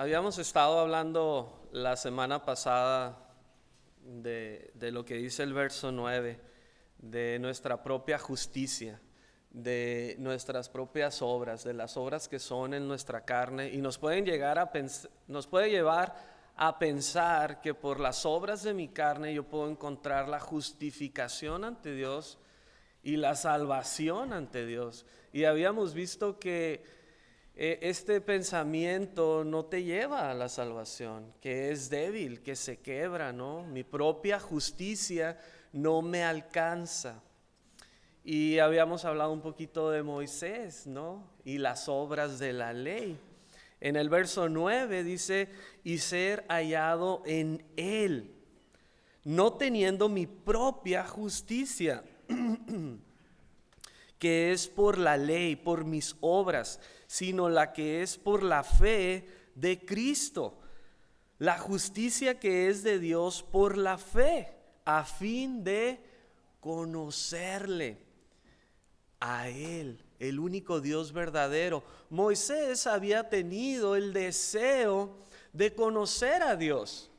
Habíamos estado hablando la semana pasada de lo que dice el verso 9, de nuestra propia justicia, de nuestras propias obras, de las obras que son en nuestra carne, y nos puede llevar a pensar que por las obras de mi carne yo puedo encontrar la justificación ante Dios y la salvación ante Dios. Y habíamos visto que este pensamiento no te lleva a la salvación, que es débil, que se quebra, ¿no? Mi propia justicia no me alcanza. Y habíamos hablado un poquito de Moisés, ¿no? Y las obras de la ley. En el verso 9 dice, y ser hallado en él, no teniendo mi propia justicia, que es por la ley, por mis obras, sino la que es por la fe de Cristo, la justicia que es de Dios por la fe, a fin de conocerle a Él, el único Dios verdadero. Moisés había tenido el deseo de conocer a Dios.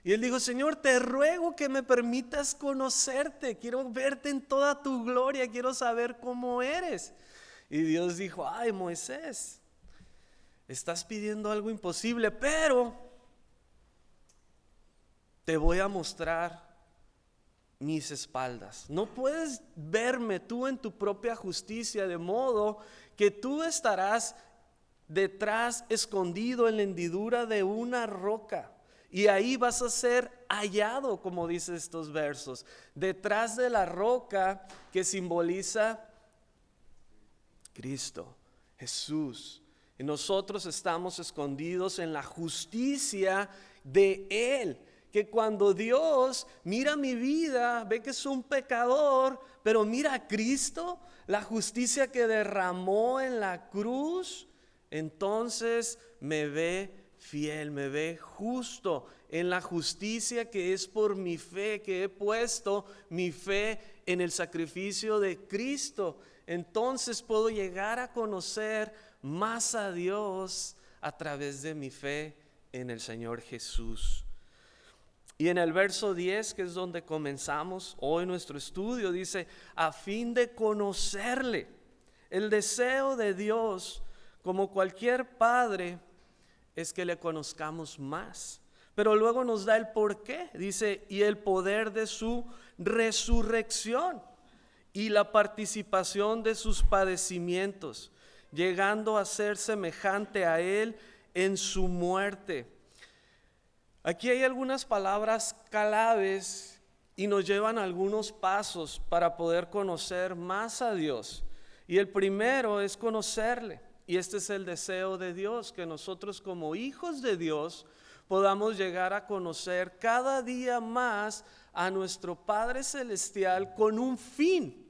Y él dijo, Señor, te ruego que me permitas conocerte, quiero verte en toda tu gloria, quiero saber cómo eres. Y Dios dijo, ay, Moisés, estás pidiendo algo imposible, pero te voy a mostrar mis espaldas. No puedes verme tú en tu propia justicia, de modo que tú estarás detrás, escondido en la hendidura de una roca. Y ahí vas a ser hallado, como dice estos versos, detrás de la roca que simboliza Cristo, Jesús. Y nosotros estamos escondidos en la justicia de Él. Que cuando Dios mira mi vida, ve que es un pecador, pero mira a Cristo, la justicia que derramó en la cruz, entonces me ve fiel, me ve justo en la justicia que es por mi fe, que he puesto mi fe en el sacrificio de Cristo. Entonces puedo llegar a conocer más a Dios a través de mi fe en el Señor Jesús. Y en el verso 10, que es donde comenzamos hoy nuestro estudio, dice, a fin de conocerle. El deseo de Dios, como cualquier padre, es que le conozcamos más. Pero luego nos da el porqué. Dice, y el poder de su resurrección y la participación de sus padecimientos, llegando a ser semejante a Él en su muerte. Aquí hay algunas palabras claves y nos llevan algunos pasos para poder conocer más a Dios. Y el primero es conocerle. Y este es el deseo de Dios, que nosotros como hijos de Dios podamos llegar a conocer cada día más a nuestro Padre Celestial con un fin.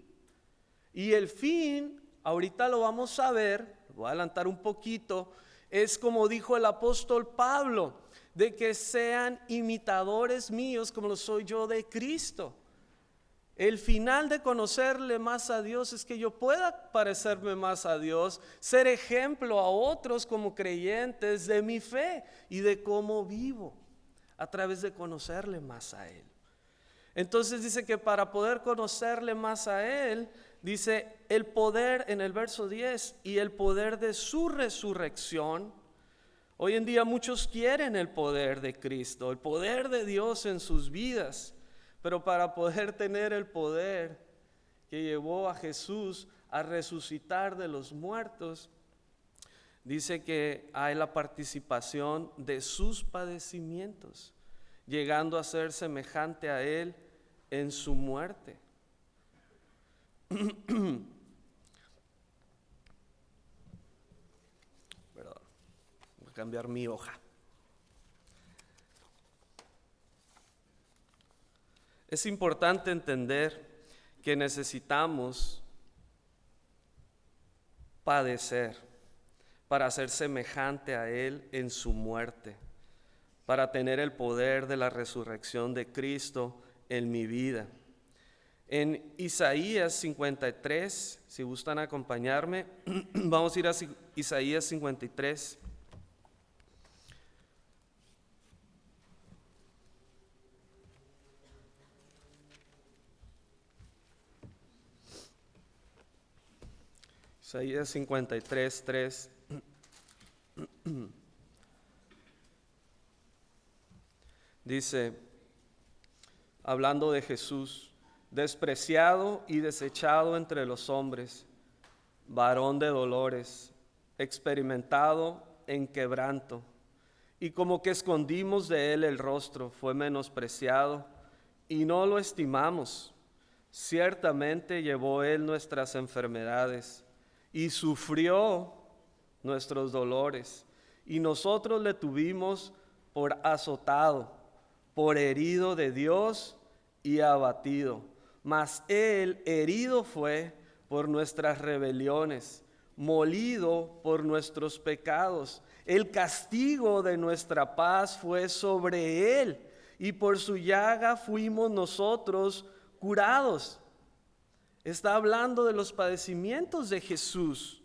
Y el fin, ahorita lo vamos a ver, voy a adelantar un poquito, es como dijo el apóstol Pablo, de que sean imitadores míos como lo soy yo de Cristo. El final de conocerle más a Dios es que yo pueda parecerme más a Dios, ser ejemplo a otros como creyentes de mi fe y de cómo vivo a través de conocerle más a Él. Entonces dice que para poder conocerle más a Él, dice el poder en el verso 10 y el poder de su resurrección. Hoy en día muchos quieren el poder de Cristo, el poder de Dios en sus vidas. Pero para poder tener el poder que llevó a Jesús a resucitar de los muertos, dice que hay la participación de sus padecimientos, llegando a ser semejante a Él en su muerte. Perdón, voy a cambiar mi hoja. Es importante entender que necesitamos padecer para ser semejante a Él en su muerte, para tener el poder de la resurrección de Cristo en mi vida. En Isaías 53, si gustan acompañarme, vamos a ir a Isaías 53. Isaías 53, 3. Dice, hablando de Jesús, despreciado y desechado entre los hombres, varón de dolores, experimentado en quebranto, y como que escondimos de él el rostro, fue menospreciado y no lo estimamos. Ciertamente llevó él nuestras enfermedades y sufrió nuestros dolores, y nosotros le tuvimos por azotado, por herido de Dios y abatido. Mas él herido fue por nuestras rebeliones, molido por nuestros pecados. El castigo de nuestra paz fue sobre él, y por su llaga fuimos nosotros curados. Está hablando de los padecimientos de Jesús.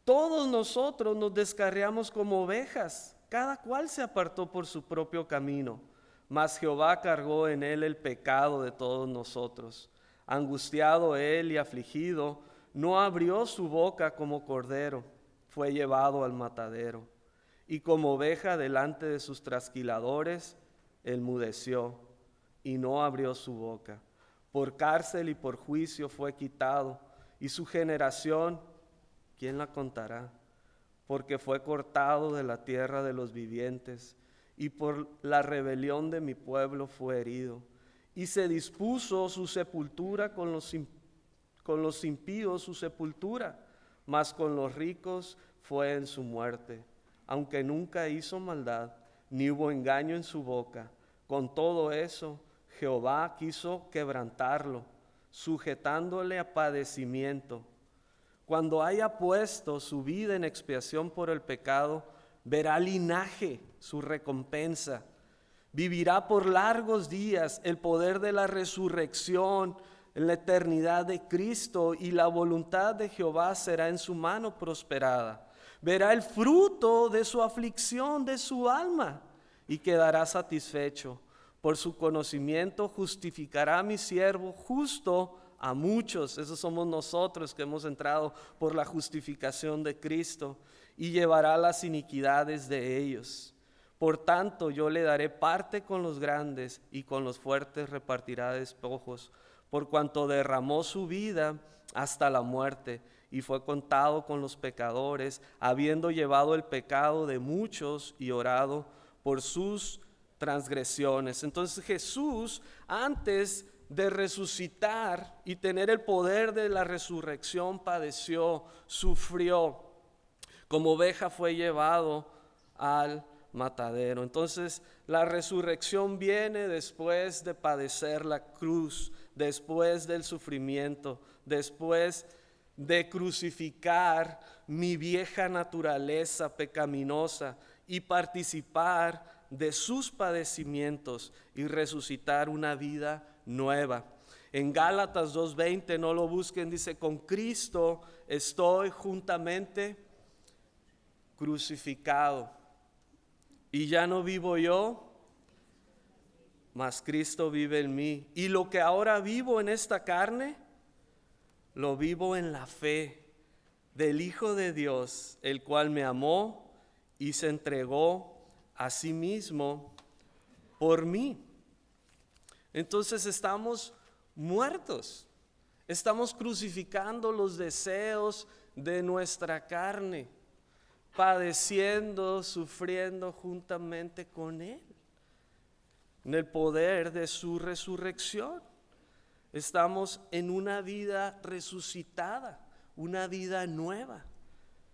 Todos nosotros nos descarriamos como ovejas, cada cual se apartó por su propio camino, mas Jehová cargó en él el pecado de todos nosotros. Angustiado él y afligido, no abrió su boca como cordero, fue llevado al matadero, y como oveja delante de sus trasquiladores, enmudeció y no abrió su boca. Por cárcel y por juicio fue quitado, y su generación, ¿quién la contará? Porque fue cortado de la tierra de los vivientes, y por la rebelión de mi pueblo fue herido. Y se dispuso su sepultura con los impíos su sepultura, mas con los ricos fue en su muerte. Aunque nunca hizo maldad, ni hubo engaño en su boca, con todo eso Jehová quiso quebrantarlo, sujetándole a padecimiento. Cuando haya puesto su vida en expiación por el pecado, verá linaje, su recompensa. Vivirá por largos días el poder de la resurrección en la eternidad de Cristo, y la voluntad de Jehová será en su mano prosperada. Verá el fruto de su aflicción de su alma y quedará satisfecho. Por su conocimiento justificará a mi siervo justo a muchos. Esos somos nosotros que hemos entrado por la justificación de Cristo, y llevará las iniquidades de ellos. Por tanto, yo le daré parte con los grandes, y con los fuertes repartirá despojos, por cuanto derramó su vida hasta la muerte, y fue contado con los pecadores, habiendo llevado el pecado de muchos y orado por sus transgresiones. Entonces Jesús, antes de resucitar y tener el poder de la resurrección, padeció, sufrió. Como oveja fue llevado al matadero. Entonces la resurrección viene después de padecer la cruz, después del sufrimiento, después de crucificar mi vieja naturaleza pecaminosa y participar de sus padecimientos y resucitar una vida nueva. En Gálatas 2:20, no lo busquen, dice: con Cristo estoy juntamente crucificado, y ya no vivo yo, mas Cristo vive en mí. Y lo que ahora vivo en esta carne, lo vivo en la fe del Hijo de Dios, el cual me amó y se entregó a sí mismo por mí. Entonces estamos muertos, estamos crucificando los deseos de nuestra carne, padeciendo, sufriendo juntamente con Él, en el poder de su resurrección. Estamos en una vida resucitada, una vida nueva.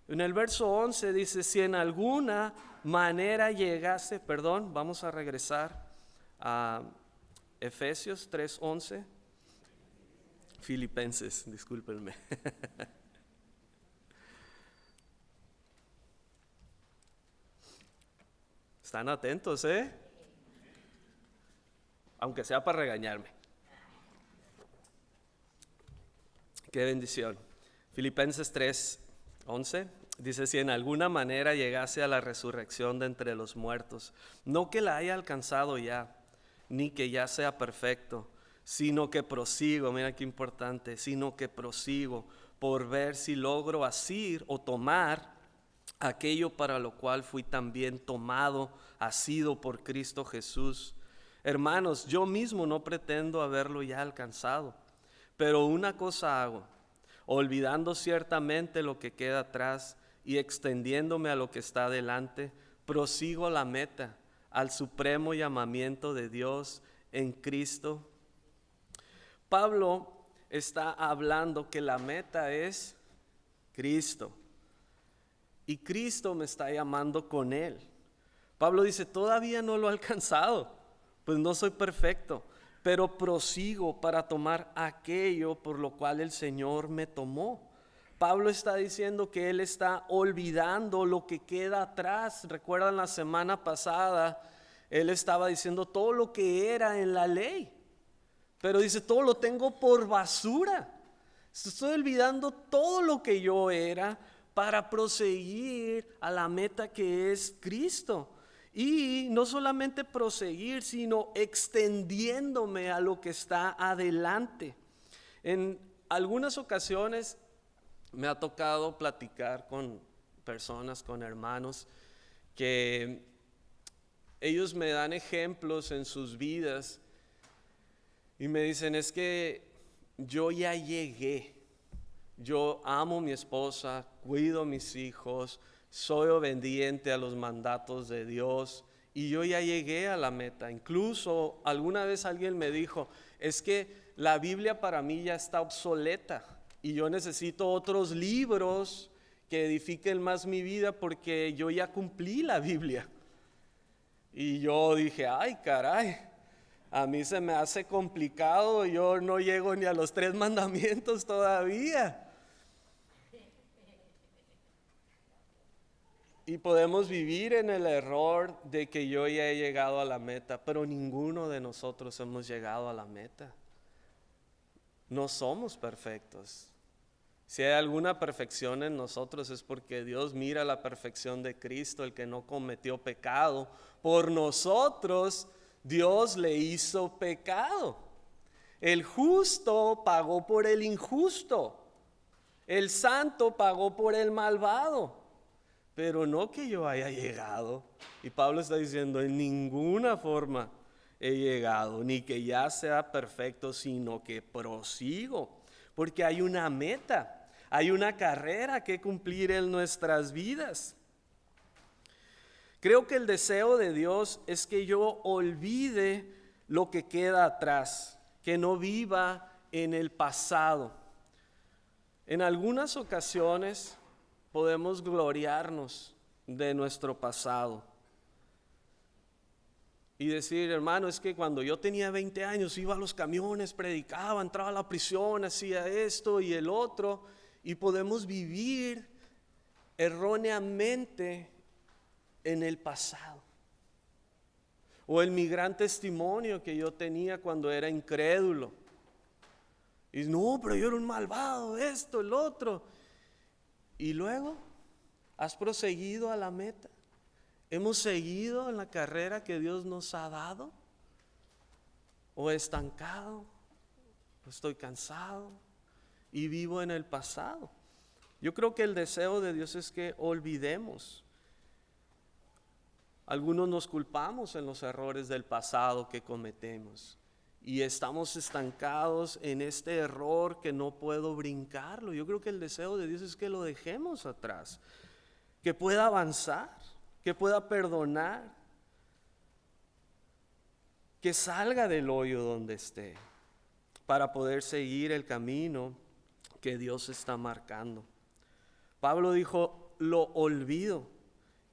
En el verso 11 dice: si en alguna manera llegase, vamos a regresar a Efesios 3:11, Filipenses, discúlpenme. Están atentos, aunque sea para regañarme. Qué bendición. Filipenses 3:11 dice: si en alguna manera llegase a la resurrección de entre los muertos, no que la haya alcanzado ya, ni que ya sea perfecto, sino que prosigo, mira qué importante, sino que prosigo por ver si logro asir o tomar aquello para lo cual fui también tomado, asido por Cristo Jesús. Hermanos, yo mismo no pretendo haberlo ya alcanzado, pero una cosa hago, olvidando ciertamente lo que queda atrás y extendiéndome a lo que está delante, prosigo a la meta, al supremo llamamiento de Dios en Cristo. Pablo está hablando que la meta es Cristo y Cristo me está llamando con Él. Pablo dice, todavía no lo he alcanzado, pues no soy perfecto, pero prosigo para tomar aquello por lo cual el Señor me tomó. Pablo está diciendo que él está olvidando lo que queda atrás. Recuerdan la semana pasada, él estaba diciendo todo lo que era en la ley, pero dice, todo lo tengo por basura. Estoy olvidando todo lo que yo era para proseguir a la meta que es Cristo. Y no solamente proseguir, sino extendiéndome a lo que está adelante. En algunas ocasiones me ha tocado platicar con personas, con hermanos, que ellos me dan ejemplos en sus vidas y me dicen, es que yo ya llegué, yo amo a mi esposa, cuido a mis hijos, soy obediente a los mandatos de Dios y yo ya llegué a la meta. Incluso alguna vez alguien me dijo, es que la Biblia para mí ya está obsoleta y yo necesito otros libros que edifiquen más mi vida porque yo ya cumplí la Biblia. Y yo dije, ay caray, a mí se me hace complicado, yo no llego ni a los 3 mandamientos todavía. Y podemos vivir en el error de que yo ya he llegado a la meta, pero ninguno de nosotros hemos llegado a la meta. No somos perfectos. Si hay alguna perfección en nosotros es porque Dios mira la perfección de Cristo, el que no cometió pecado. Por nosotros Dios le hizo pecado. El justo pagó por el injusto. El santo pagó por el malvado. Pero no que yo haya llegado. Y Pablo está diciendo, en ninguna forma he llegado, ni que ya sea perfecto, sino que prosigo. Porque hay una meta, hay una carrera que cumplir en nuestras vidas. Creo que el deseo de Dios es que yo olvide lo que queda atrás, que no viva en el pasado. En algunas ocasiones podemos gloriarnos de nuestro pasado y decir, hermano, es que cuando yo tenía 20 años iba a los camiones, predicaba, entraba a la prisión, hacía esto y el otro, y podemos vivir erróneamente en el pasado. O el mi gran testimonio que yo tenía cuando era incrédulo. Y no, pero yo era un malvado, esto, el otro. Y luego, ¿has proseguido a la meta? ¿Hemos seguido en la carrera que Dios nos ha dado? ¿O estancado? ¿O estoy cansado y vivo en el pasado? Yo creo que el deseo de Dios es que olvidemos. Algunos nos culpamos en los errores del pasado que cometemos. Y estamos estancados en este error que no puedo brincarlo. Yo creo que el deseo de Dios es que lo dejemos atrás, que pueda avanzar, que pueda perdonar, que salga del hoyo donde esté, para poder seguir el camino que Dios está marcando. Pablo dijo, lo olvido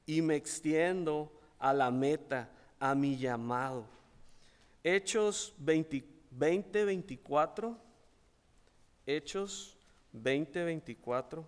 y me extiendo a la meta, a mi llamado. Hechos 20:24, Hechos 20:24.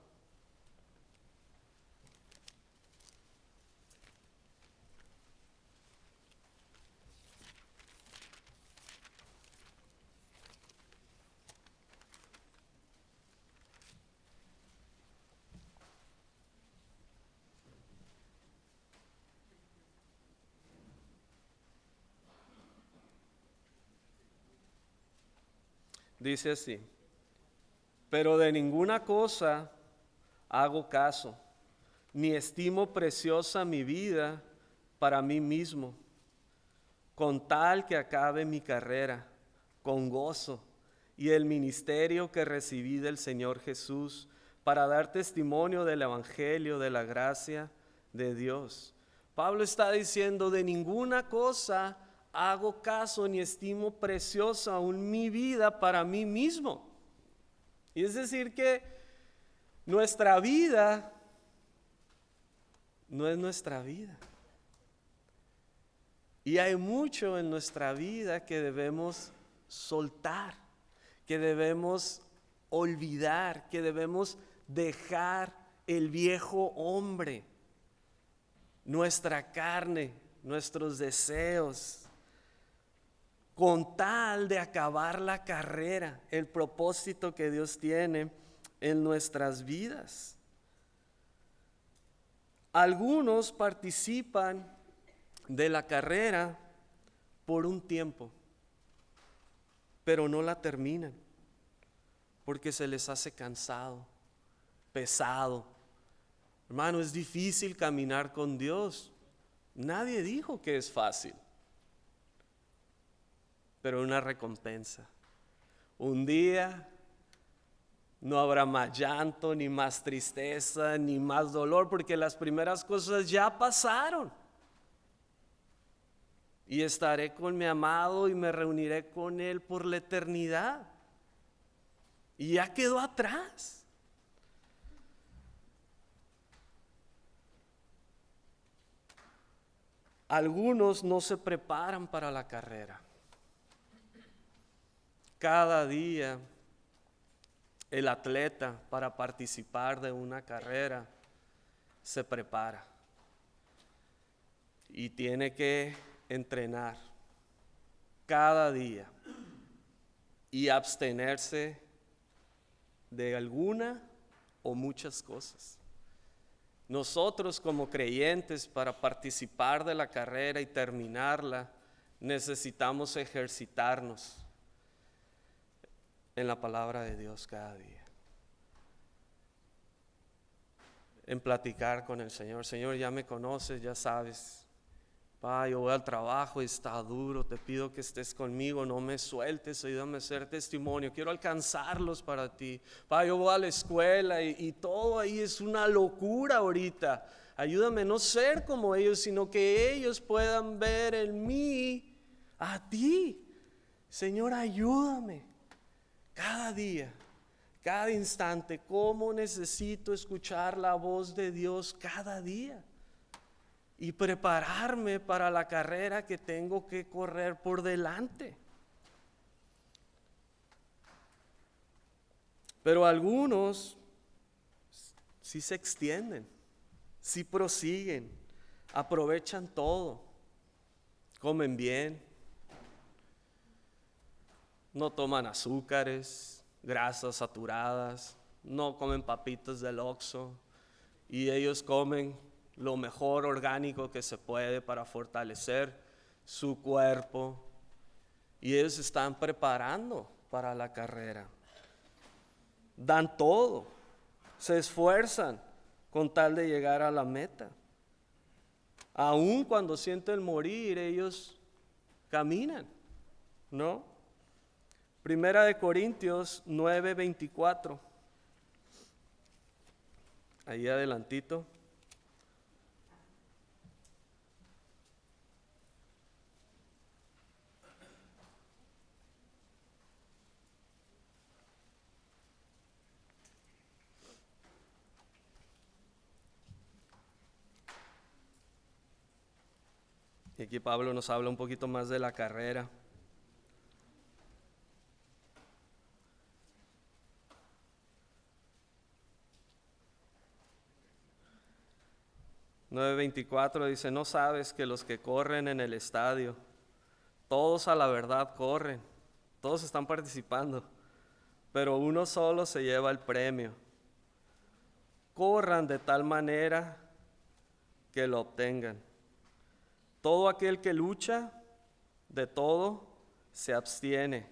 Dice así: pero de ninguna cosa hago caso, ni estimo preciosa mi vida para mí mismo, con tal que acabe mi carrera con gozo y el ministerio que recibí del Señor Jesús, para dar testimonio del evangelio de la gracia de Dios. Pablo está diciendo: de ninguna cosa hago caso ni estimo preciosa aún mi vida para mí mismo. Y es decir que nuestra vida no es nuestra vida. Y hay mucho en nuestra vida que debemos soltar, que debemos olvidar, que debemos dejar el viejo hombre, nuestra carne, nuestros deseos, con tal de acabar la carrera, el propósito que Dios tiene en nuestras vidas. Algunos participan de la carrera por un tiempo, pero no la terminan porque se les hace cansado, pesado. Hermano, es difícil caminar con Dios. Nadie dijo que es fácil, pero una recompensa. Un día no habrá más llanto, ni más tristeza, ni más dolor, porque las primeras cosas ya pasaron. Y estaré con mi amado y me reuniré con él por la eternidad. Y ya quedó atrás. Algunos no se preparan para la carrera. Cada día el atleta, para participar de una carrera, se prepara y tiene que entrenar cada día y abstenerse de alguna o muchas cosas. Nosotros como creyentes, para participar de la carrera y terminarla, necesitamos ejercitarnos en la palabra de Dios cada día, en platicar con el Señor. Señor, ya me conoces, ya sabes. Yo voy al trabajo y está duro, te pido que estés conmigo, no me sueltes, ayúdame a ser testimonio, quiero alcanzarlos para ti. Yo voy a la escuela y todo ahí es una locura ahorita. Ayúdame a no ser como ellos, sino que ellos puedan ver en mí a ti. Señor, ayúdame. Cada día, cada instante, cómo necesito escuchar la voz de Dios cada día y prepararme para la carrera que tengo que correr por delante. Pero algunos sí se extienden, sí prosiguen, aprovechan todo, comen bien, no toman azúcares, grasas saturadas, no comen papitas del Oxxo, y ellos comen lo mejor orgánico que se puede para fortalecer su cuerpo, y ellos se están preparando para la carrera. Dan todo, se esfuerzan con tal de llegar a la meta. Aun cuando sienten morir, ellos caminan, ¿no? Primera de Corintios 9:24. Ahí adelantito. Y aquí Pablo nos habla un poquito más de la carrera. (9:24) dice: ¿no sabes que los que corren en el estadio, todos a la verdad corren, todos están participando, pero uno solo se lleva el premio? Corran de tal manera que lo obtengan. Todo aquel que lucha, de todo se abstiene.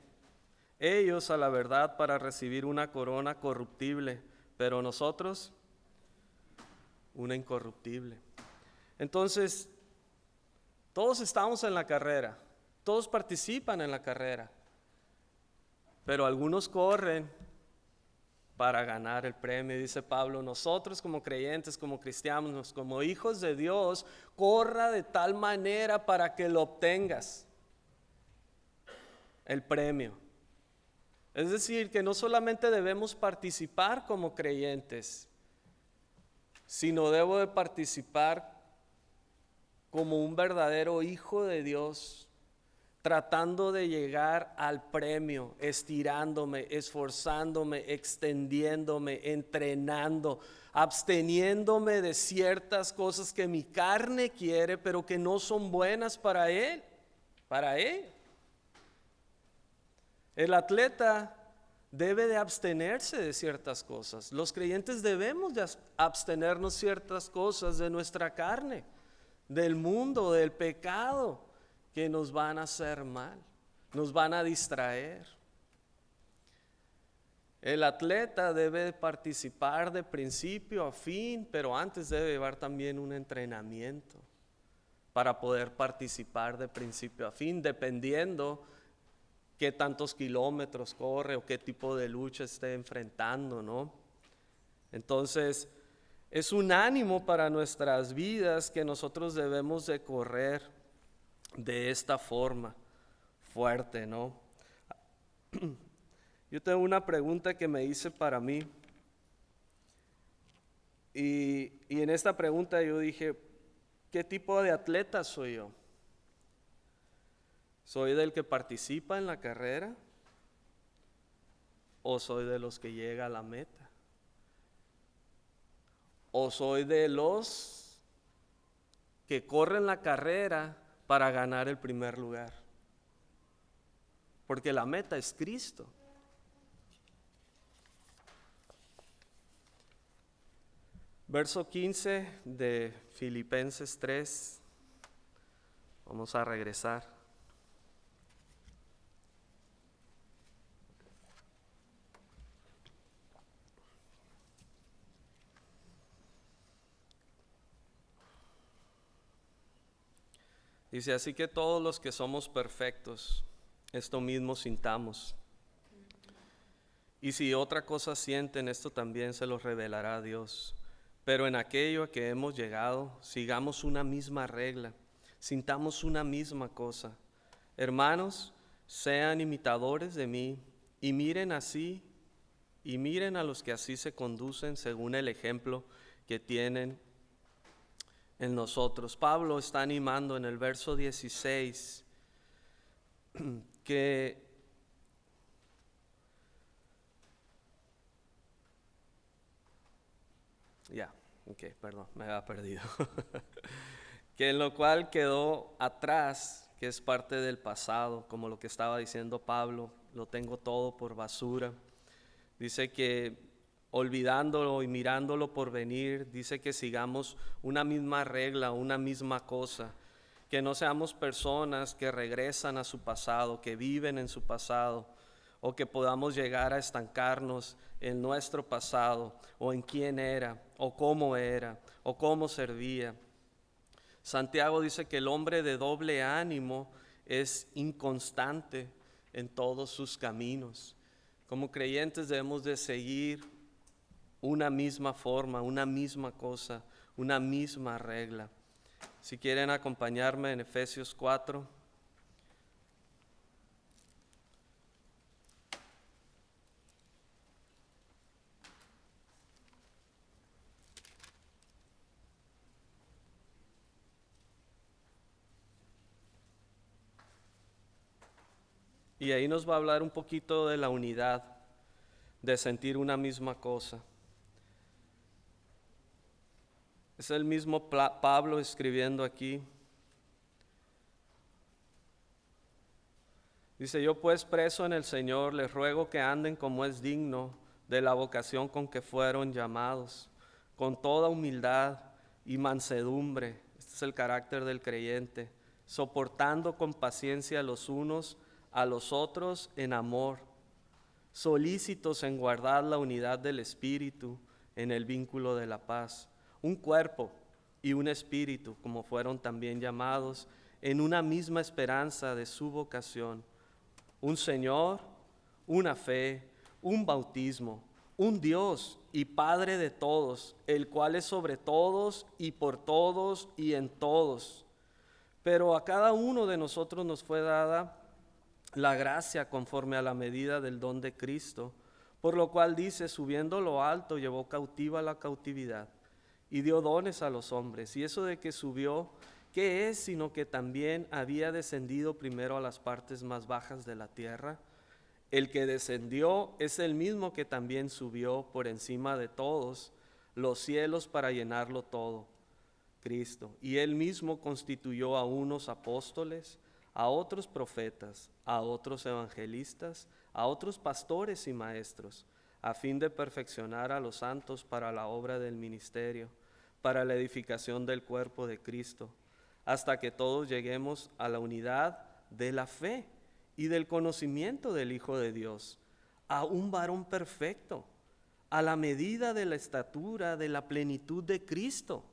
Ellos a la verdad para recibir una corona corruptible, pero nosotros una incorruptible. Entonces, todos estamos en la carrera, todos participan en la carrera, pero algunos corren para ganar el premio. Dice Pablo, nosotros como creyentes, como cristianos, como hijos de Dios, corra de tal manera para que lo obtengas, el premio. Es decir, que no solamente debemos participar como creyentes, sino debo de participar como un verdadero hijo de Dios, tratando de llegar al premio, estirándome, esforzándome, extendiéndome, entrenando, absteniéndome de ciertas cosas que mi carne quiere, pero que no son buenas para él. El atleta debe de abstenerse de ciertas cosas. Los creyentes debemos de abstenernos ciertas cosas de nuestra carne, del mundo, del pecado, que nos van a hacer mal, nos van a distraer. El atleta debe participar de principio a fin, pero antes debe llevar también un entrenamiento para poder participar de principio a fin, dependiendo qué tantos kilómetros corre o qué tipo de lucha esté enfrentando, ¿no? Entonces, es un ánimo para nuestras vidas que nosotros debemos de correr de esta forma fuerte, ¿no? Yo tengo una pregunta que me hice para mí y en esta pregunta yo dije, ¿qué tipo de atleta soy yo? ¿Soy del que participa en la carrera o soy de los que llega a la meta? ¿O soy de los que corren la carrera para ganar el primer lugar? Porque la meta es Cristo. Verso 15 de Filipenses 3. Vamos a regresar. Dice, así que todos los que somos perfectos, esto mismo sintamos. Y si otra cosa sienten, esto también se lo revelará a Dios. Pero en aquello a que hemos llegado, sigamos una misma regla, sintamos una misma cosa. Hermanos, sean imitadores de mí y miren así, y miren a los que así se conducen según el ejemplo que tienen en nosotros. Pablo está animando en el verso 16 que me había perdido. Que en lo cual quedó atrás, que es parte del pasado, como lo que estaba diciendo Pablo, lo tengo todo por basura. Dice que olvidándolo y mirándolo por venir, dice que sigamos una misma regla, una misma cosa, que no seamos personas que regresan a su pasado, que viven en su pasado, o que podamos llegar a estancarnos en nuestro pasado, o en quién era, o cómo servía. Santiago dice que el hombre de doble ánimo es inconstante en todos sus caminos. Como creyentes debemos de seguir una misma forma, una misma cosa, una misma regla. Si quieren acompañarme en Efesios 4. Y ahí nos va a hablar un poquito de la unidad, de sentir una misma cosa. Es el mismo Pablo escribiendo aquí. Dice, yo pues preso en el Señor, les ruego que anden como es digno de la vocación con que fueron llamados, con toda humildad y mansedumbre. Este es el carácter del creyente, soportando con paciencia los unos a los otros en amor, solícitos en guardar la unidad del Espíritu en el vínculo de la paz, un cuerpo y un espíritu, como fueron también llamados, en una misma esperanza de su vocación, un Señor, una fe, un bautismo, un Dios y Padre de todos, el cual es sobre todos y por todos y en todos. Pero a cada uno de nosotros nos fue dada la gracia conforme a la medida del don de Cristo, por lo cual dice, subiendo lo alto, llevó cautiva la cautividad y dio dones a los hombres. Y eso de que subió, ¿qué es? Sino que también había descendido primero a las partes más bajas de la tierra. El que descendió es el mismo que también subió por encima de todos los cielos para llenarlo todo, Cristo. Y él mismo constituyó a unos apóstoles, a otros profetas, a otros evangelistas, a otros pastores y maestros, a fin de perfeccionar a los santos para la obra del ministerio, para la edificación del cuerpo de Cristo, hasta que todos lleguemos a la unidad de la fe y del conocimiento del Hijo de Dios, a un varón perfecto, a la medida de la estatura de la plenitud de Cristo,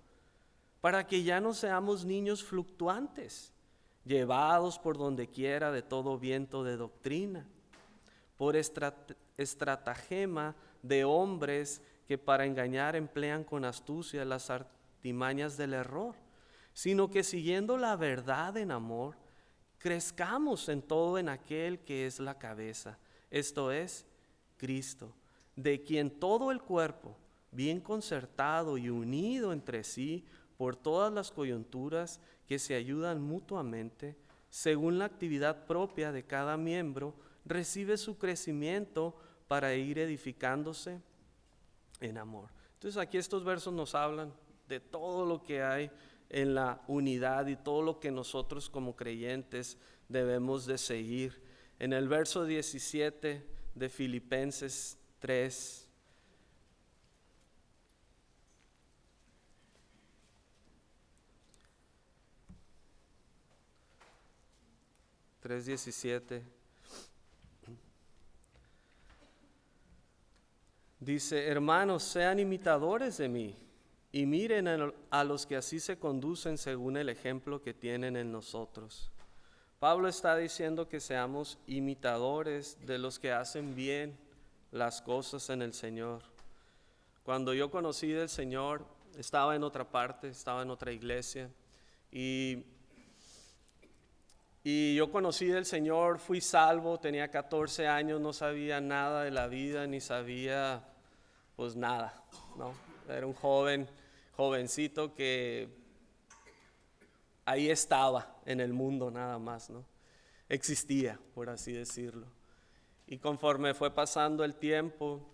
para que ya no seamos niños fluctuantes, llevados por donde quiera de todo viento de doctrina, por estratagema de hombres que para engañar emplean con astucia las artimañas del error, sino que siguiendo la verdad en amor, crezcamos en todo en aquel que es la cabeza, esto es, Cristo, de quien todo el cuerpo, bien concertado y unido entre sí por todas las coyunturas que se ayudan mutuamente, según la actividad propia de cada miembro, recibe su crecimiento para ir edificándose en amor. Entonces aquí estos versos nos hablan de todo lo que hay en la unidad y todo lo que nosotros como creyentes debemos de seguir. En el verso 17 de Filipenses 3, dice, hermanos, sean imitadores de mí y miren a los que así se conducen según el ejemplo que tienen en nosotros. Pablo está diciendo que seamos imitadores de los que hacen bien las cosas en el Señor. Cuando yo conocí del Señor, estaba en otra parte, estaba en otra iglesia y yo conocí del Señor, fui salvo, tenía 14 años, no sabía nada de la vida, ni sabía pues nada, ¿no? Era un jovencito que ahí estaba en el mundo nada más, ¿no? Existía, por así decirlo. Y conforme fue pasando el tiempo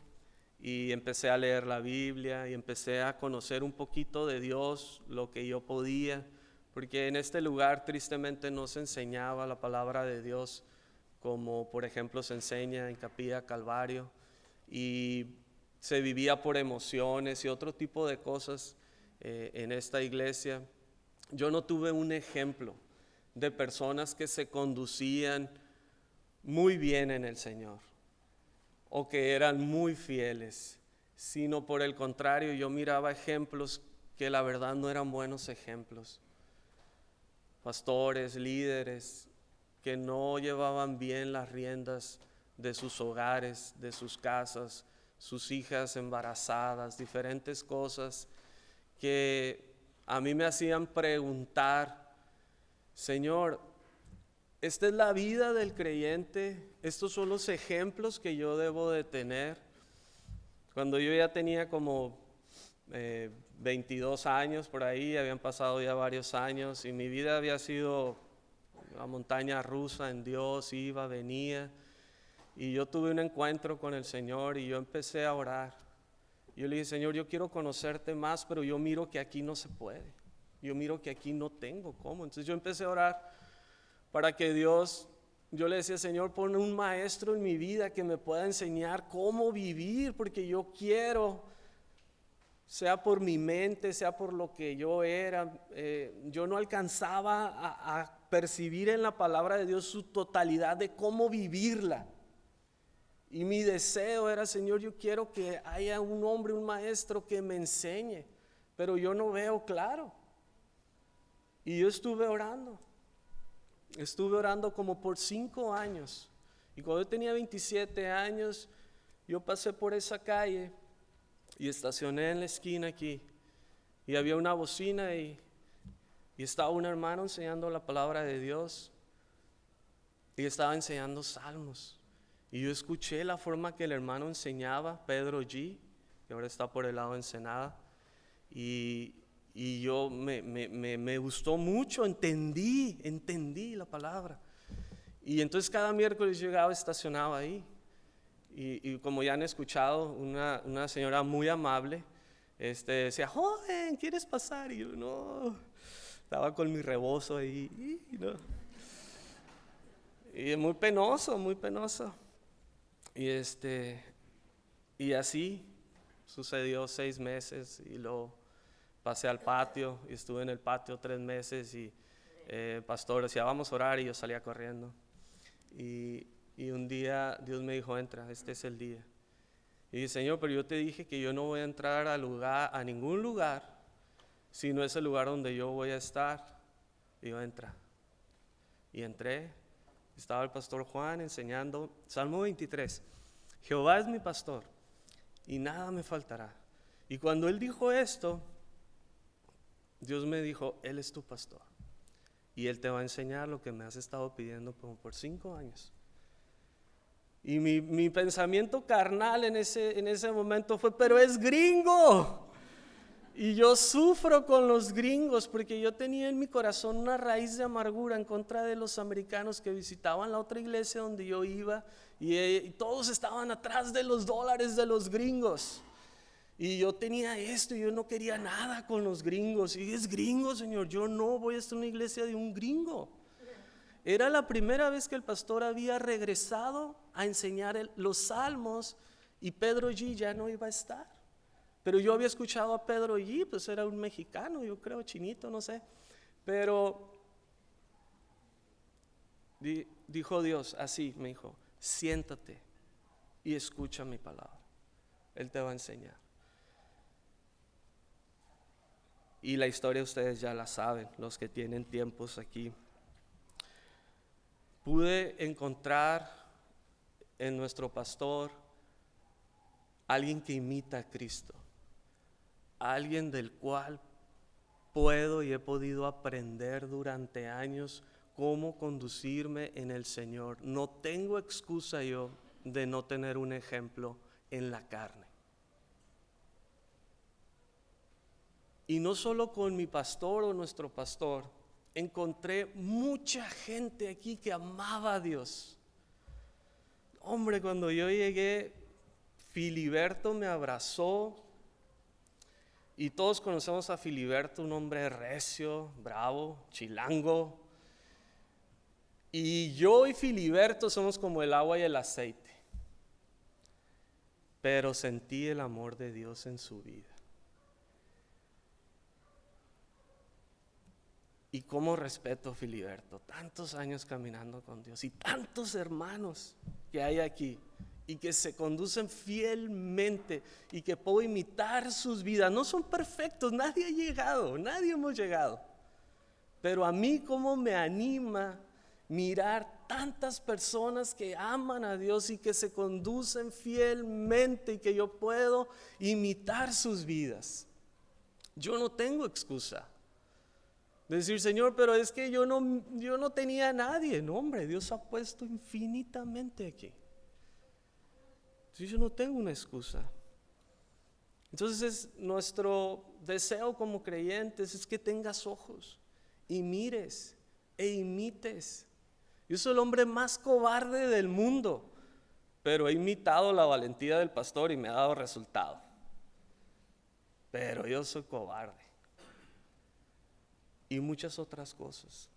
y empecé a leer la Biblia y empecé a conocer un poquito de Dios, lo que yo podía, porque en este lugar tristemente no se enseñaba la palabra de Dios como por ejemplo se enseña en Capilla Calvario, y se vivía por emociones y otro tipo de cosas en esta iglesia. Yo no tuve un ejemplo de personas que se conducían muy bien en el Señor o que eran muy fieles, sino por el contrario, yo miraba ejemplos que la verdad no eran buenos ejemplos. Pastores, líderes que no llevaban bien las riendas de sus hogares, de sus casas, sus hijas embarazadas, diferentes cosas que a mí me hacían preguntar, Señor, ¿esta es la vida del creyente? ¿Estos son los ejemplos que yo debo de tener? Cuando yo ya tenía como 22 años por ahí, habían pasado ya varios años y mi vida había sido una montaña rusa en Dios, iba, venía, y yo tuve un encuentro con el Señor y yo empecé a orar. Yo le dije, Señor, yo quiero conocerte más, pero yo miro que aquí no se puede, yo miro que aquí no tengo cómo. Entonces yo empecé a orar para que Dios, yo le decía, Señor, pon un maestro en mi vida que me pueda enseñar cómo vivir, porque yo quiero, sea por mi mente, sea por lo que yo era, yo no alcanzaba a percibir en la palabra de Dios su totalidad de cómo vivirla. Y mi deseo era, Señor, yo quiero que haya un hombre, un maestro que me enseñe, pero yo no veo claro. Y yo estuve orando como por 5 años. Y cuando yo tenía 27 años, yo pasé por esa calle y estacioné en la esquina aquí. Y había una bocina y estaba un hermano enseñando la palabra de Dios. Y estaba enseñando salmos. Y yo escuché la forma que el hermano enseñaba, Pedro G., que ahora está por el lado de Ensenada. Y yo me gustó mucho, entendí la palabra. Y entonces cada miércoles llegaba, estacionaba ahí. Y como ya han escuchado, una señora muy amable decía, joven, ¿quieres pasar? Y yo, no, estaba con mi rebozo ahí, no. Y muy penoso. Y así sucedió 6 meses y luego pasé al patio y estuve en el patio 3 meses y el pastor decía, vamos a orar, y yo salía corriendo. Y un día Dios me dijo, entra, este es el día. Y dije, Señor, pero yo te dije que yo no voy a entrar a ningún lugar si no es el lugar donde yo voy a estar. Y yo, entra. Y entré. Estaba el pastor Juan enseñando Salmo 23. Jehová es mi pastor y nada me faltará. Y cuando él dijo esto, Dios me dijo, Él es tu pastor y Él te va a enseñar lo que me has estado pidiendo como por 5 años. Y mi pensamiento carnal en ese momento fue, pero es gringo. Y yo sufro con los gringos porque yo tenía en mi corazón una raíz de amargura en contra de los americanos que visitaban la otra iglesia donde yo iba y todos estaban atrás de los dólares de los gringos. Y yo tenía esto y yo no quería nada con los gringos. Y es gringo, Señor, yo no voy a estar en una iglesia de un gringo. Era la primera vez que el pastor había regresado a enseñar los salmos y Pedro G. ya no iba a estar. Pero yo había escuchado a Pedro G., pues era un mexicano, yo creo, chinito, no sé. Pero dijo Dios, así me dijo, siéntate y escucha mi palabra. Él te va a enseñar. Y la historia ustedes ya la saben, los que tienen tiempos aquí. Pude encontrar en nuestro pastor alguien que imita a Cristo. Alguien del cual puedo y he podido aprender durante años cómo conducirme en el Señor. No tengo excusa yo de no tener un ejemplo en la carne. Y no solo con mi pastor o nuestro pastor, encontré mucha gente aquí que amaba a Dios. Hombre, cuando yo llegué, Filiberto me abrazó. Y todos conocemos a Filiberto, un hombre recio, bravo, chilango. Y yo y Filiberto somos como el agua y el aceite. Pero sentí el amor de Dios en su vida. Y cómo respeto a Filiberto, tantos años caminando con Dios y tantos hermanos que hay aquí. Y que se conducen fielmente y que puedo imitar sus vidas. No son perfectos, nadie ha llegado, nadie hemos llegado. Pero a mí cómo me anima mirar tantas personas que aman a Dios y que se conducen fielmente y que yo puedo imitar sus vidas. Yo no tengo excusa. Decir, Señor, pero es que yo no tenía a nadie. No, hombre, Dios ha puesto infinitamente aquí. Yo no tengo una excusa. Entonces nuestro deseo como creyentes es que tengas ojos y mires e imites. Yo soy el hombre más cobarde del mundo, pero he imitado la valentía del pastor y me ha dado resultado. Pero yo soy cobarde. Y muchas otras cosas.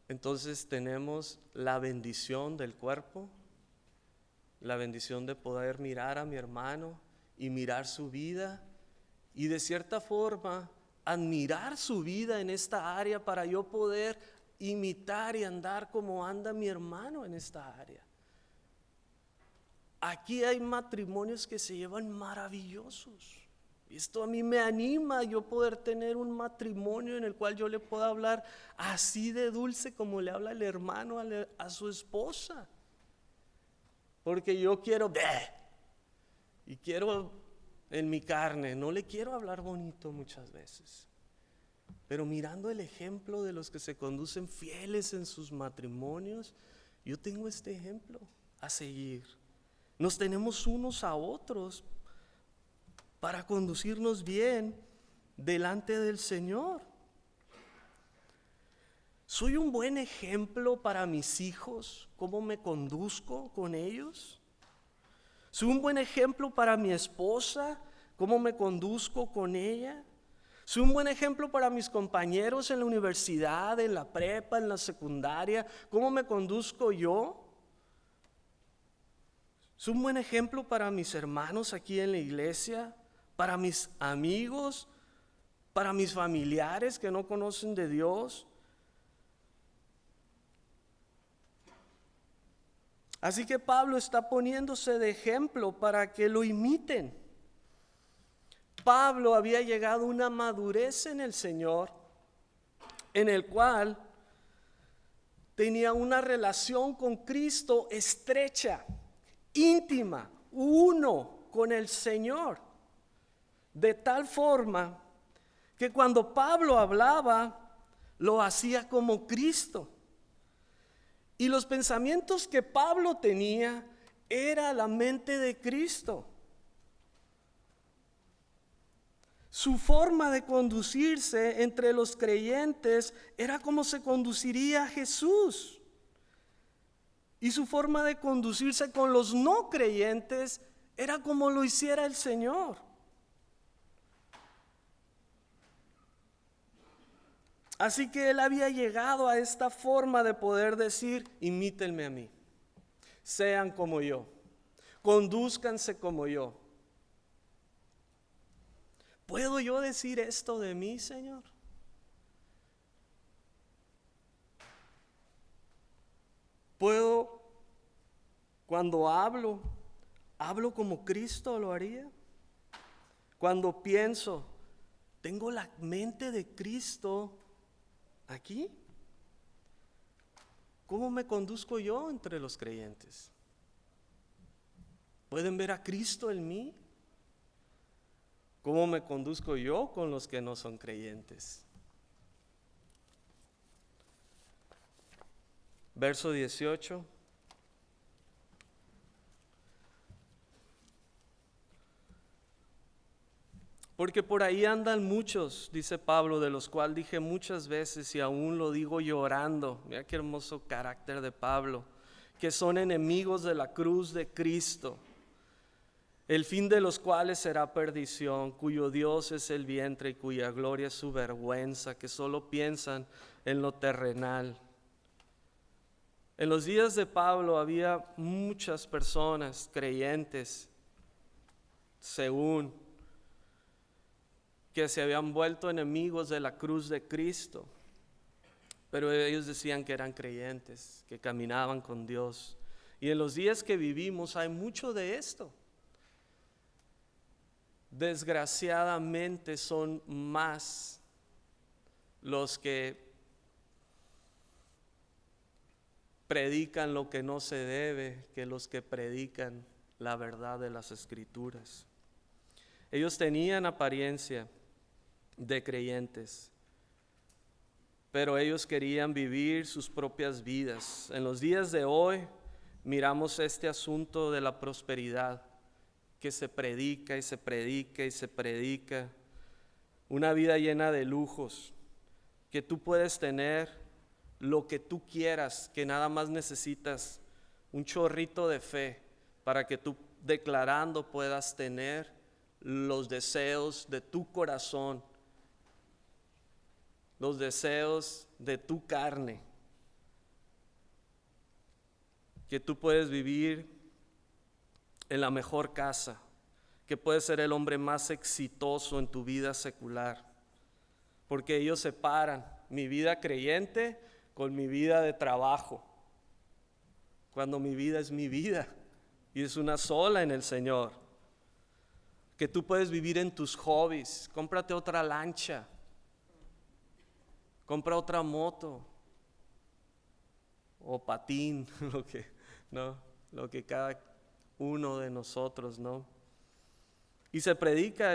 Entonces tenemos la bendición del cuerpo, la bendición de poder mirar a mi hermano y mirar su vida y de cierta forma admirar su vida en esta área para yo poder imitar y andar como anda mi hermano en esta área. aquí hay matrimonios que se llevan maravillosos. Esto a mí me anima, yo poder tener un matrimonio en el cual yo le pueda hablar así de dulce como le habla el hermano a su esposa. Porque yo quiero, y quiero en mi carne, no le quiero hablar bonito muchas veces. Pero mirando el ejemplo de los que se conducen fieles en sus matrimonios, yo tengo este ejemplo a seguir. Nos tenemos unos a otros para conducirnos bien delante del Señor. ¿Soy un buen ejemplo para mis hijos? ¿Cómo me conduzco con ellos? ¿Soy un buen ejemplo para mi esposa? ¿Cómo me conduzco con ella? ¿Soy un buen ejemplo para mis compañeros en la universidad, en la prepa, en la secundaria? ¿Cómo me conduzco yo? ¿Soy un buen ejemplo para mis hermanos aquí en la iglesia? ¿Para mis amigos? ¿Para mis familiares que no conocen de Dios? Así que Pablo está poniéndose de ejemplo para que lo imiten. Pablo había llegado a una madurez en el Señor, en el cual tenía una relación con Cristo estrecha, íntima, uno con el Señor. De tal forma que cuando Pablo hablaba, lo hacía como Cristo. Y los pensamientos que Pablo tenía era la mente de Cristo. Su forma de conducirse entre los creyentes era como se conduciría Jesús. Y su forma de conducirse con los no creyentes era como lo hiciera el Señor. Así que él había llegado a esta forma de poder decir: imítenme a mí, sean como yo, condúzcanse como yo. ¿Puedo yo decir esto de mí, Señor? ¿Puedo, cuando hablo como Cristo lo haría? Cuando pienso, ¿tengo la mente de Cristo aquí? ¿Cómo me conduzco yo entre los creyentes? ¿Pueden ver a Cristo en mí? ¿Cómo me conduzco yo con los que no son creyentes? Verso 18. Porque por ahí andan muchos, dice Pablo, de los cuales dije muchas veces y aún lo digo llorando. Mira qué hermoso carácter de Pablo, que son enemigos de la cruz de Cristo, el fin de los cuales será perdición, cuyo Dios es el vientre y cuya gloria es su vergüenza, que solo piensan en lo terrenal. En los días de Pablo había muchas personas creyentes, según, que se habían vuelto enemigos de la cruz de Cristo, pero ellos decían que eran creyentes, que caminaban con Dios. Y en los días que vivimos hay mucho de esto. Desgraciadamente son más los que predican lo que no se debe que los que predican la verdad de las Escrituras. Ellos tenían apariencia de creyentes, pero ellos querían vivir sus propias vidas. En los días de hoy miramos este asunto de la prosperidad, que se predica y se predica y se predica, una vida llena de lujos, que tú puedes tener lo que tú quieras, que nada más necesitas un chorrito de fe para que tú declarando puedas tener los deseos de tu corazón, los deseos de tu carne, que tú puedes vivir en la mejor casa, que puedes ser el hombre más exitoso en tu vida secular, porque ellos separan mi vida creyente con mi vida de trabajo, cuando mi vida es mi vida, y es una sola en el Señor. Que tú puedes vivir en tus hobbies. Cómprate otra lancha, compra otra moto o patín, lo que cada uno de nosotros, ¿no? Y se predica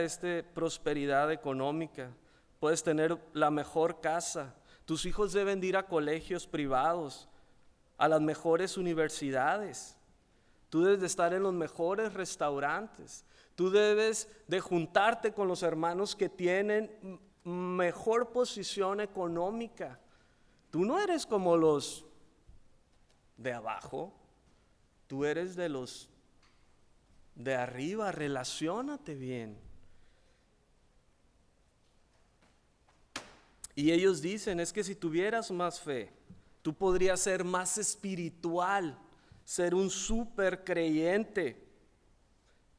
prosperidad económica. Puedes tener la mejor casa. Tus hijos deben de ir a colegios privados, a las mejores universidades. Tú debes de estar en los mejores restaurantes. Tú debes de juntarte con los hermanos que tienen mejor posición económica. Tú no eres como los de abajo. Tú eres de los de arriba. Relaciónate bien. Y ellos dicen, es que si tuvieras más fe, tú podrías ser más espiritual, ser un súper creyente,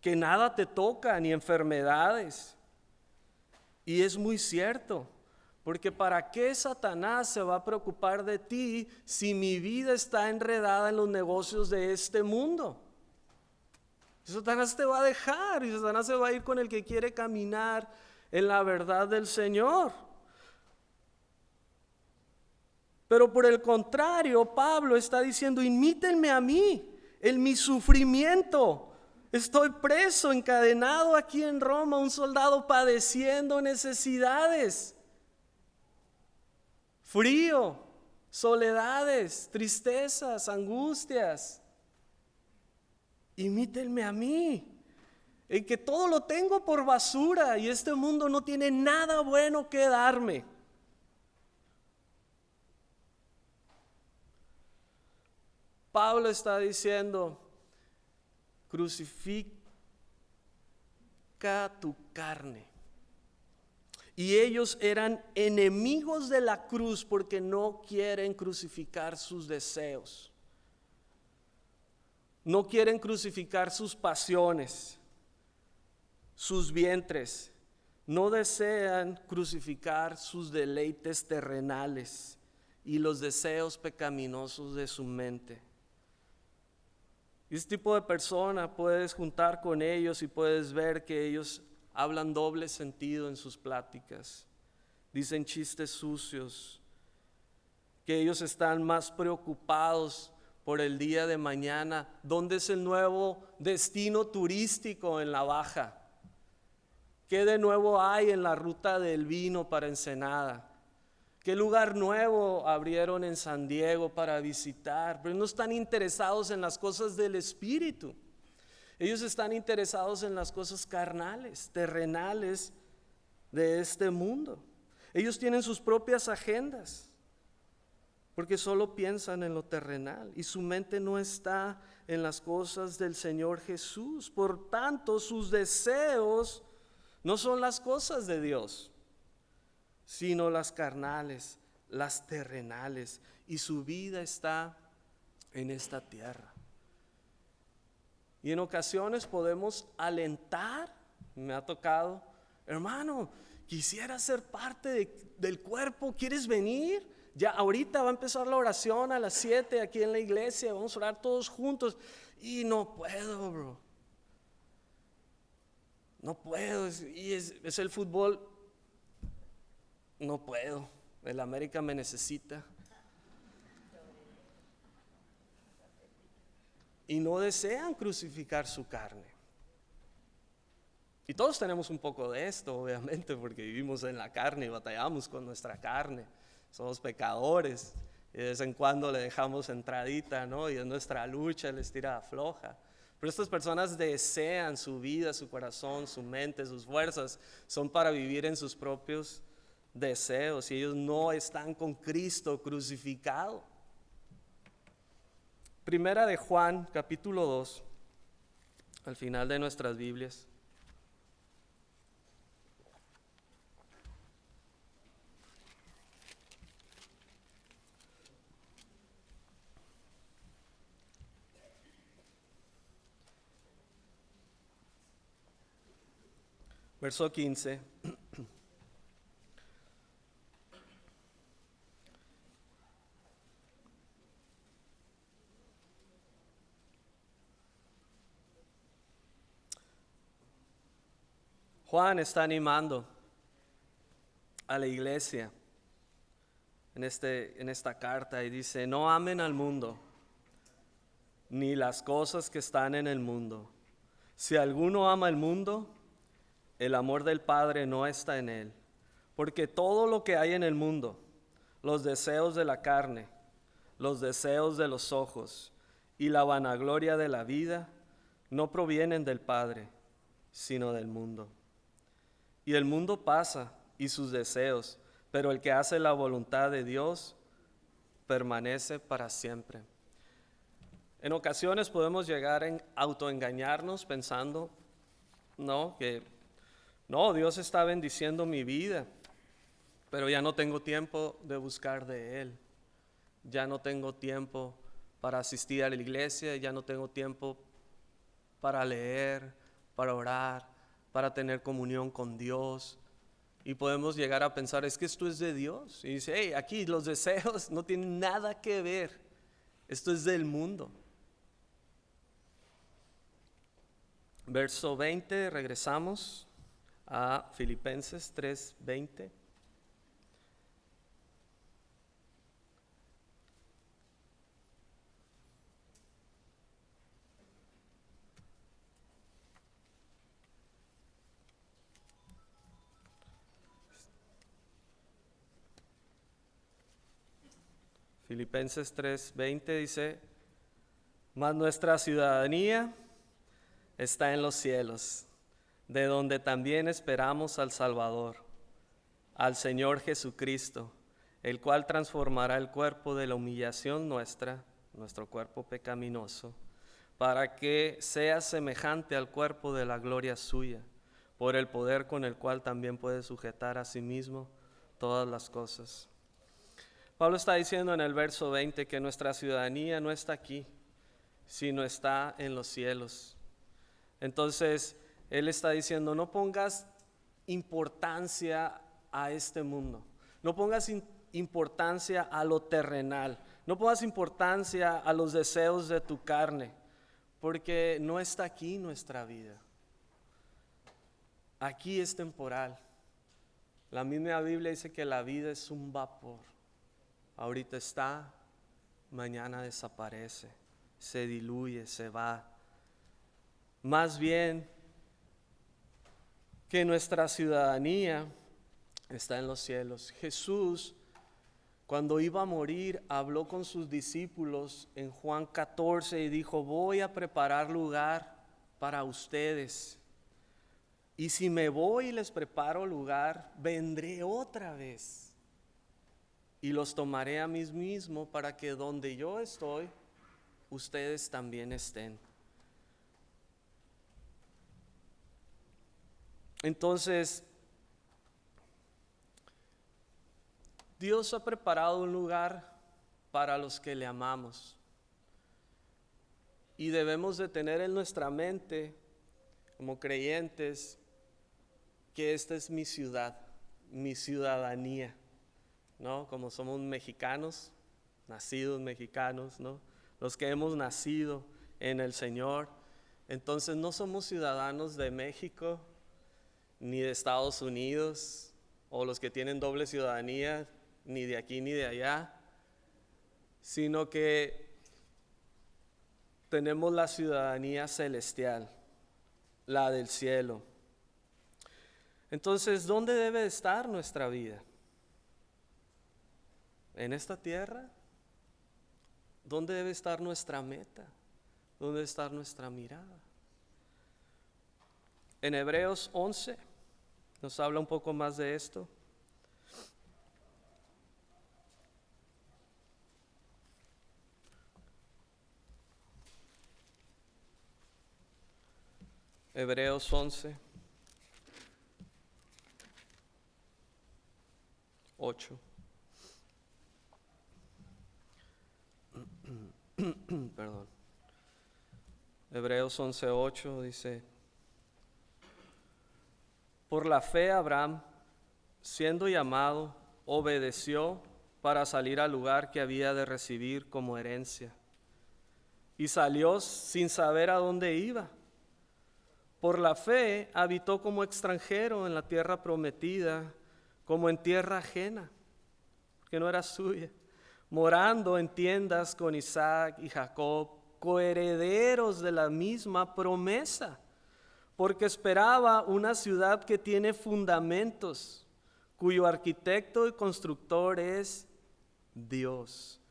que nada te toca, ni enfermedades. Y es muy cierto, porque ¿para qué Satanás se va a preocupar de ti si mi vida está enredada en los negocios de este mundo? Satanás te va a dejar y Satanás se va a ir con el que quiere caminar en la verdad del Señor. Pero por el contrario, Pablo está diciendo, imítenme a mí, en mi sufrimiento. Estoy preso, encadenado aquí en Roma, un soldado padeciendo necesidades, frío, soledades, tristezas, angustias. Imítenme a mí, en que todo lo tengo por basura y este mundo no tiene nada bueno que darme. Pablo está diciendo, crucifica tu carne. Y ellos eran enemigos de la cruz porque no quieren crucificar sus deseos. No quieren crucificar sus pasiones, sus vientres. No desean crucificar sus deleites terrenales y los deseos pecaminosos de su mente. Y este tipo de persona puedes juntar con ellos y puedes ver que ellos hablan doble sentido en sus pláticas. Dicen chistes sucios, que ellos están más preocupados por el día de mañana. ¿Dónde es el nuevo destino turístico en la Baja? ¿Qué de nuevo hay en la ruta del vino para Ensenada? ¿Qué lugar nuevo abrieron en San Diego para visitar? Pero no están interesados en las cosas del espíritu. Ellos están interesados en las cosas carnales, terrenales de este mundo. Ellos tienen sus propias agendas, porque solo piensan en lo terrenal y su mente no está en las cosas del Señor Jesús. Por tanto, sus deseos no son las cosas de Dios, sino las carnales, las terrenales, y su vida está en esta tierra. Y en ocasiones podemos alentar, me ha tocado, hermano, quisiera ser parte del cuerpo, ¿quieres venir? Ya ahorita va a empezar la oración a las 7 aquí en la iglesia, vamos a orar todos juntos, y no puedo, bro. No puedo, y es el fútbol. No puedo, el América me necesita. Y no desean crucificar su carne. Y todos tenemos un poco de esto, obviamente, porque vivimos en la carne y batallamos con nuestra carne. Somos pecadores y de vez en cuando le dejamos entradita, ¿no? Y en nuestra lucha les tira floja. Pero estas personas desean su vida, su corazón, su mente, sus fuerzas, son para vivir en sus propios deseos, y ellos no están con Cristo crucificado. Primera de Juan, capítulo 2, al final de nuestras Biblias. Verso 15. Juan está animando a la iglesia en esta carta y dice: no amen al mundo, ni las cosas que están en el mundo. Si alguno ama el mundo, el amor del Padre no está en él. Porque todo lo que hay en el mundo, los deseos de la carne, los deseos de los ojos y la vanagloria de la vida, no provienen del Padre, sino del mundo. Y el mundo pasa y sus deseos, pero el que hace la voluntad de Dios permanece para siempre. En ocasiones podemos llegar a autoengañarnos pensando, que Dios está bendiciendo mi vida, pero ya no tengo tiempo de buscar de Él. Ya no tengo tiempo para asistir a la iglesia, ya no tengo tiempo para leer, para orar, para tener comunión con Dios. Y podemos llegar a pensar, es que esto es de Dios. Y dice, hey, aquí los deseos no tienen nada que ver. Esto es del mundo. Verso 20, regresamos a Filipenses 3:20. Filipenses 3:20 dice: mas nuestra ciudadanía está en los cielos, de donde también esperamos al Salvador, al Señor Jesucristo, el cual transformará el cuerpo de la humillación nuestra, nuestro cuerpo pecaminoso, para que sea semejante al cuerpo de la gloria suya, por el poder con el cual también puede sujetar a sí mismo todas las cosas. Pablo está diciendo en el verso 20 que nuestra ciudadanía no está aquí, sino está en los cielos. Entonces, él está diciendo, no pongas importancia a este mundo, no pongas importancia a lo terrenal, no pongas importancia a los deseos de tu carne, porque no está aquí nuestra vida. Aquí es temporal. La misma Biblia dice que la vida es un vapor. Ahorita está, mañana desaparece, se diluye, se va. Más bien que nuestra ciudadanía está en los cielos. Jesús, cuando iba a morir, habló con sus discípulos en Juan 14 y dijo: voy a preparar lugar para ustedes. Y si me voy y les preparo lugar, vendré otra vez y los tomaré a mí mismo, para que donde yo estoy, ustedes también estén. Entonces, Dios ha preparado un lugar para los que le amamos. Y debemos de tener en nuestra mente, como creyentes, que esta es mi ciudad, mi ciudadanía, ¿no? Como somos mexicanos, nacidos mexicanos, ¿no? Los que hemos nacido en el Señor. Entonces no somos ciudadanos de México, ni de Estados Unidos, o los que tienen doble ciudadanía, ni de aquí ni de allá, sino que tenemos la ciudadanía celestial, la del cielo. Entonces, ¿dónde debe estar nuestra vida? ¿En esta tierra? ¿Dónde debe estar nuestra meta? ¿Dónde debe estar nuestra mirada? En Hebreos 11 nos habla un poco más de esto. Hebreos 11, 8. Perdón. Hebreos 11:8 dice: por la fe Abraham, siendo llamado, obedeció para salir al lugar que había de recibir como herencia. Y salió sin saber a dónde iba. Por la fe habitó como extranjero en la tierra prometida, como en tierra ajena, que no era suya, morando en tiendas con Isaac y Jacob, coherederos de la misma promesa, porque esperaba una ciudad que tiene fundamentos, cuyo arquitecto y constructor es Dios.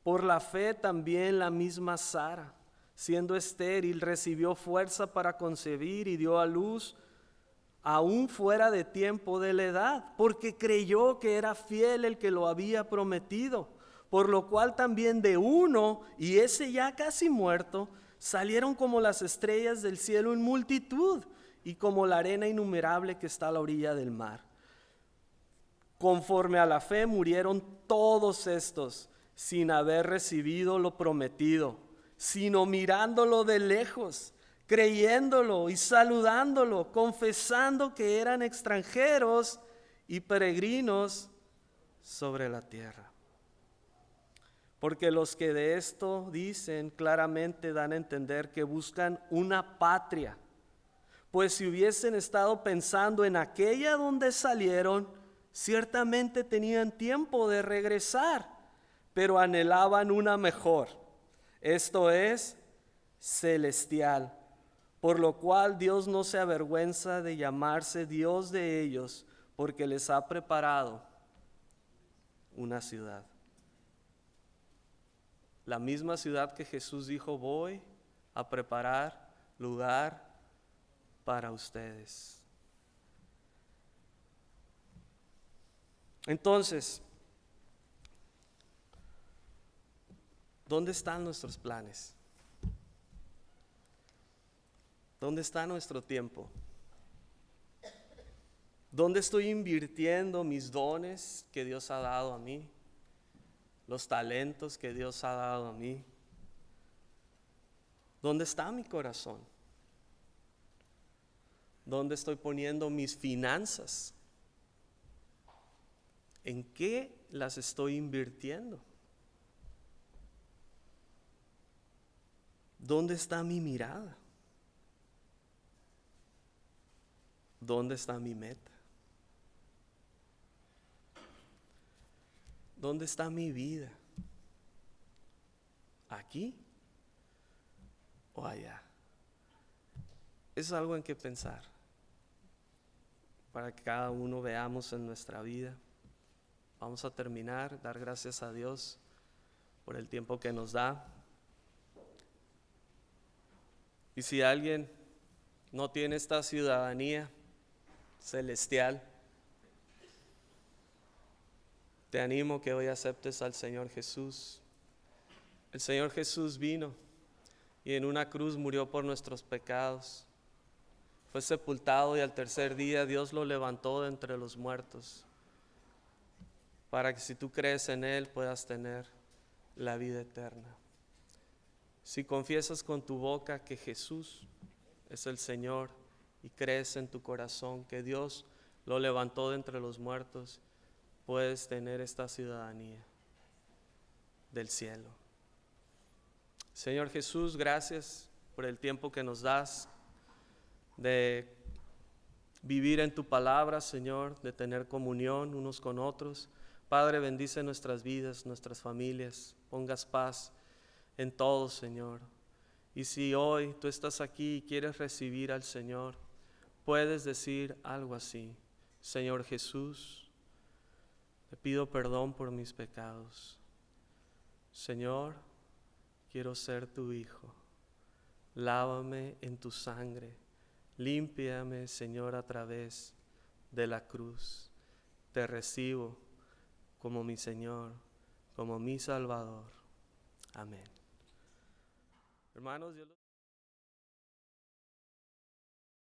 Por la fe también la misma Sara, siendo estéril, recibió fuerza para concebir y dio a luz aún fuera de tiempo de la edad, porque creyó que era fiel el que lo había prometido, por lo cual también de uno, y ese ya casi muerto, salieron como las estrellas del cielo en multitud y como la arena innumerable que está a la orilla del mar. Conforme a la fe murieron todos estos sin haber recibido lo prometido, sino mirándolo de lejos, creyéndolo y saludándolo, confesando que eran extranjeros y peregrinos sobre la tierra. Porque los que de esto dicen claramente dan a entender que buscan una patria, pues si hubiesen estado pensando en aquella donde salieron, ciertamente tenían tiempo de regresar, pero anhelaban una mejor, esto es, celestial, por lo cual Dios no se avergüenza de llamarse Dios de ellos, porque les ha preparado una ciudad. La misma ciudad que Jesús dijo, voy a preparar lugar para ustedes. Entonces, ¿dónde están nuestros planes? ¿Dónde está nuestro tiempo? ¿Dónde estoy invirtiendo mis dones que Dios ha dado a mí? Los talentos que Dios ha dado a mí. ¿Dónde está mi corazón? ¿Dónde estoy poniendo mis finanzas? ¿En qué las estoy invirtiendo? ¿Dónde está mi mirada? ¿Dónde está mi meta? ¿Dónde está mi vida? ¿Aquí o allá? Es algo en que pensar, para que cada uno veamos en nuestra vida. Vamos a terminar, dar gracias a Dios por el tiempo que nos da. Y si alguien no tiene esta ciudadanía celestial, te animo que hoy aceptes al Señor Jesús. El Señor Jesús vino y en una cruz murió por nuestros pecados. Fue sepultado y al tercer día Dios lo levantó de entre los muertos, para que si tú crees en Él puedas tener la vida eterna. Si confiesas con tu boca que Jesús es el Señor y crees en tu corazón que Dios lo levantó de entre los muertos, puedes tener esta ciudadanía del cielo. Señor Jesús, gracias por el tiempo que nos das de vivir en tu palabra, Señor, de tener comunión unos con otros. Padre, bendice nuestras vidas, nuestras familias, pongas paz en todos, Señor. Y si hoy tú estás aquí y quieres recibir al Señor, puedes decir algo así: Señor Jesús, te pido perdón por mis pecados. Señor, quiero ser tu hijo. Lávame en tu sangre. Límpiame, Señor, a través de la cruz. Te recibo como mi Señor, como mi Salvador. Amén. Hermanos,